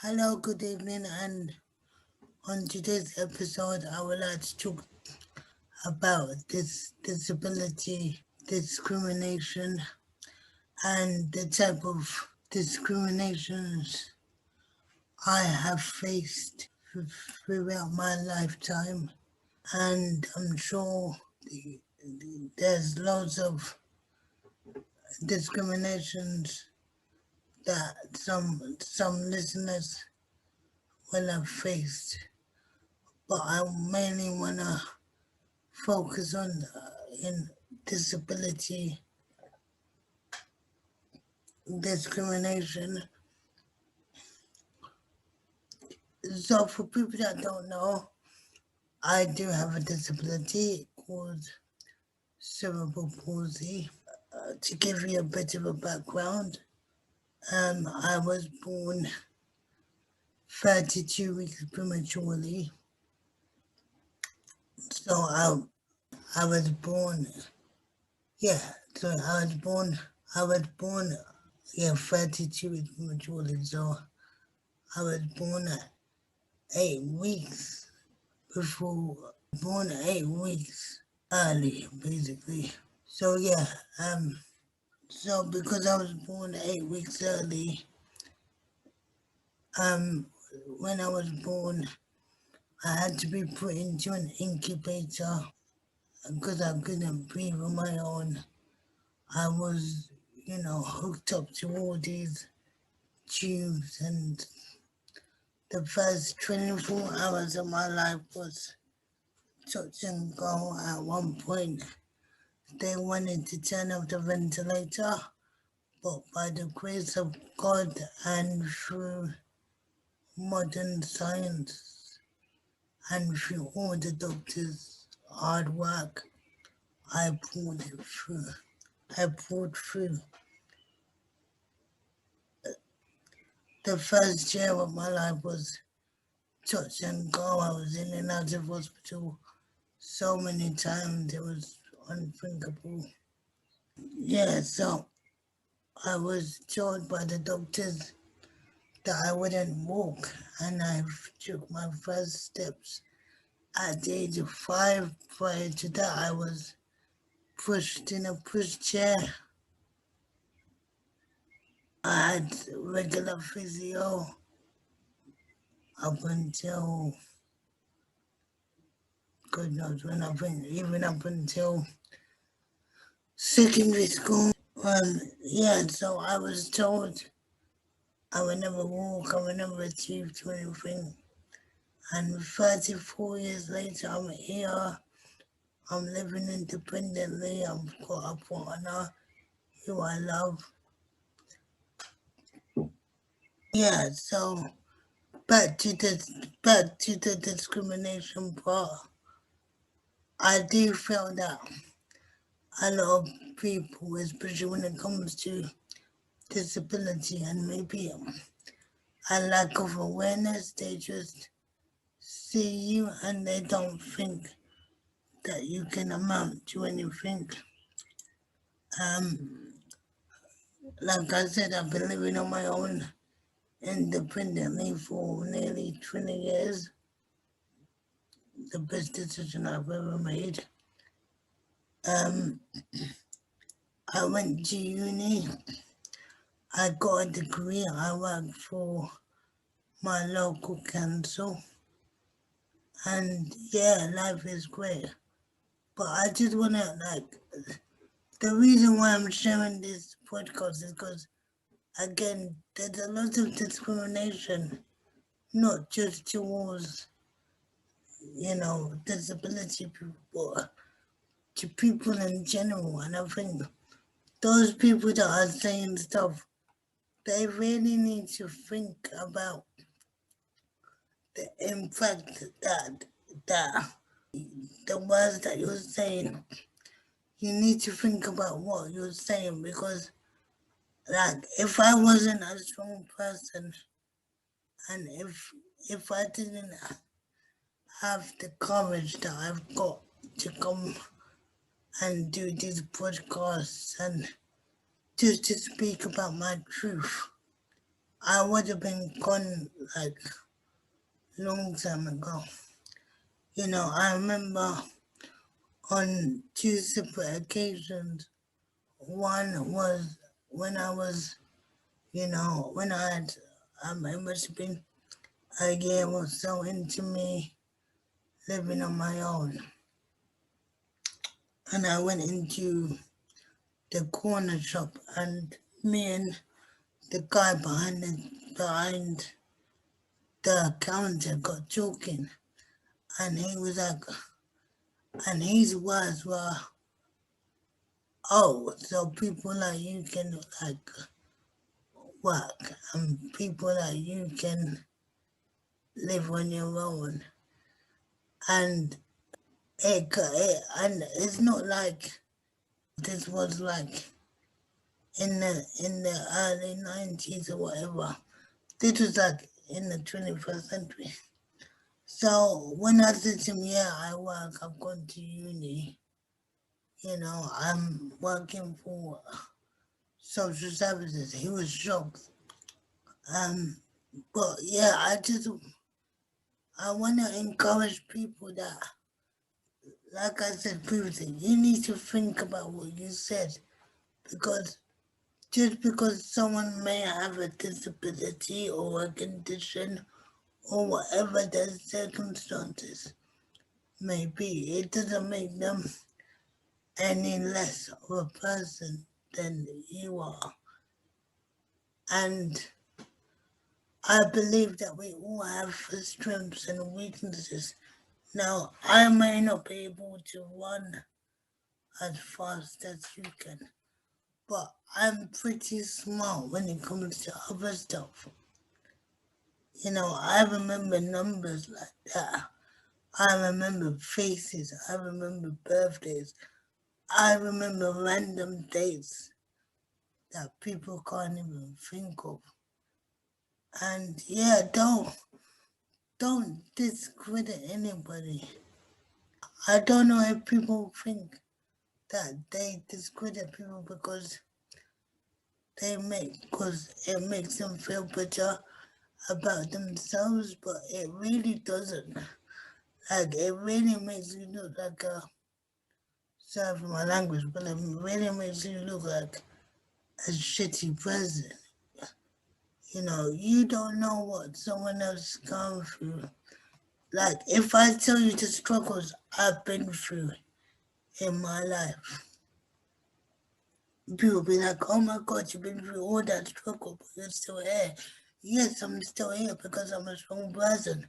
Hello, good evening, and on today's episode, I would like to talk about this disability discrimination and the type of discriminations I have faced throughout my lifetime, and I'm sure there's loads of discriminations that some listeners will have faced, but I mainly wanna focus on in disability discrimination. So for people that don't know, I do have a disability called cerebral palsy. To give you a bit of a background, I was born 32 weeks prematurely. So I was born, yeah, so I was born, yeah, 32 weeks prematurely. So I was born at 8 weeks before, born 8 weeks early, basically. So yeah, so because I was born 8 weeks early, um, when I was born, I had to be put into an incubator because I couldn't breathe on my own. I was, hooked up to all these tubes, and the first 24 hours of my life was touch and go. At one point, they wanted to turn off the ventilator, but by the grace of God and through modern science and through all the doctors' hard work, I pulled it through. I pulled through. The first year of my life was touch and go. I was in and out of hospital so many times, it was unthinkable. Yeah, so I was told by the doctors that I wouldn't walk, and I took my first steps at the age of 5. Prior to that, I was pushed in a pushchair. I had regular physio up until, God knows when, even up until secondary school. Yeah, so I was told I would never walk, I would never achieve to anything. And 34 years later, I'm here. I'm living independently. I've got a partner who I love. Yeah, so back to the discrimination part. I do feel that a lot of people, especially when it comes to disability and maybe a lack of awareness, they just see you and they don't think that you can amount to anything. Um, like I said, I've been living on my own independently for nearly 20 years. The best decision I've ever made. Um, I went to uni. I got a degree. I worked for my local council. And yeah, life is great. But I just want to, the reason why I'm sharing this podcast is because, again, there's a lot of discrimination, not just towards, disability people, but to people in general. And I think those people that are saying stuff, they really need to think about the impact that the words that you're saying. You need to think about what you're saying, because, like, if I wasn't a strong person, and if I didn't have the courage that I've got to come and do these podcasts and just to speak about my truth, I would have been gone like long time ago. I remember on two separate occasions. One was when I was, when I had, it must have been a year or so into me living on my own. And I went into the corner shop and me and the guy behind the counter got talking, and he was like, and his words were, "Oh, so people like you can like work, and people like you can live on your own," and and it's not like this was like in the early 90s or whatever. This was like in the 21st century. So when I said to him, yeah, I work, I've gone to uni, I'm working for social services, he was shocked. But yeah, I want to encourage people that, like I said previously, you need to think about what you said, because just because someone may have a disability or a condition or whatever their circumstances may be, it doesn't make them any less of a person than you are. And I believe that we all have strengths and weaknesses. Now, I may not be able to run as fast as you can, but I'm pretty smart when it comes to other stuff. I remember numbers like that. I remember faces. I remember birthdays. I remember random dates that people can't even think of. And yeah, don't discredit anybody. I don't know if people think that they discredit people because it makes them feel better about themselves, but it really doesn't. Like, it really makes you look like a, sorry for my language, but it really makes you look like a shitty person. You don't know what someone else gone through. Like, if I tell you the struggles I've been through in my life, people be like, oh my God, you've been through all that struggle, but you're still here. Yes, I'm still here because I'm a strong person.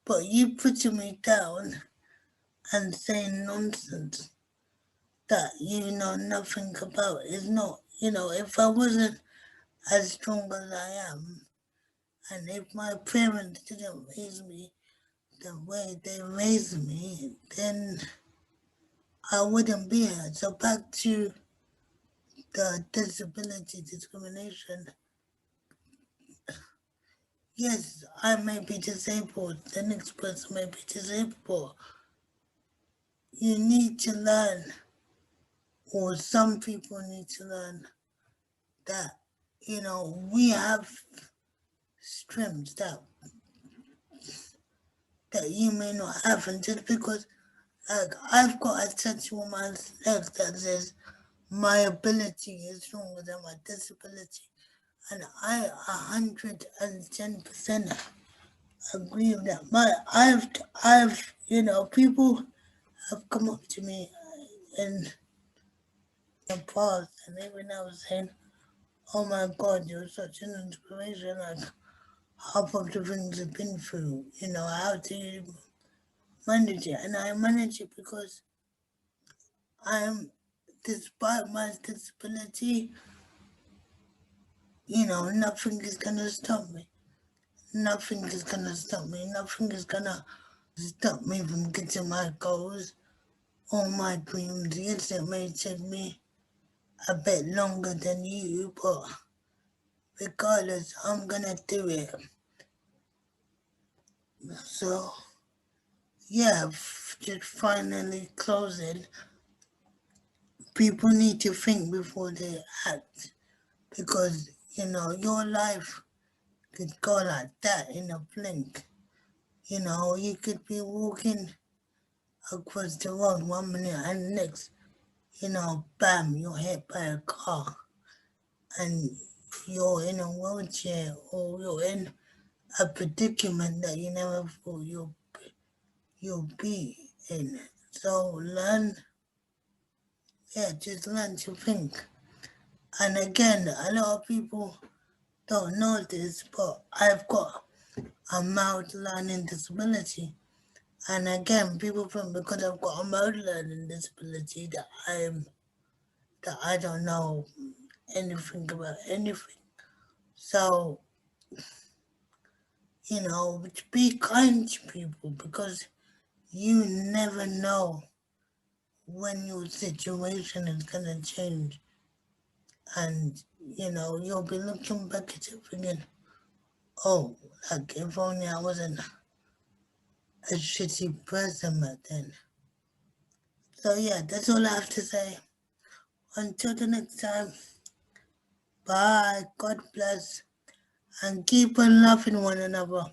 But you putting me down and saying nonsense that you know nothing about is not, if I wasn't as strong as I am, and if my parents didn't raise me the way they raised me, then I wouldn't be here. So back to the disability discrimination. Yes, I may be disabled, the next person may be disabled. You need to learn, or some people need to learn, that, we have strengths that you may not have. And just because, like, I've got a tattoo on my leg that says, my ability is stronger than my disability. And I 110% agree with that. People have come up to me in the past, and even I was saying, "Oh my God, you're such an inspiration! Like half of the things you've been through, how do you manage it?" And I manage it because I'm, despite my disability, nothing is gonna stop me. Nothing is gonna stop me. Nothing is gonna stop me from getting my goals or my dreams. Yes, it may take me a bit longer than you, but regardless, I'm gonna do it. So, yeah, just finally closing. People need to think before they act, because your life could go like that in a blink. You know, you could be walking across the road 1 minute and next, bam, you're hit by a car and you're in a wheelchair or you're in a predicament that you never thought you'll be in. So just learn to think. And again, a lot of people don't know this, but I've got a mild learning disability. And again, people think because I've got a mild learning disability that I don't know anything about anything. So, be kind to people because you never know when your situation is gonna change. And, you'll be looking back at it thinking, oh, like if only I wasn't a shitty person back then. So yeah, that's all I have to say. Until the next time, bye, God bless, and keep on loving one another.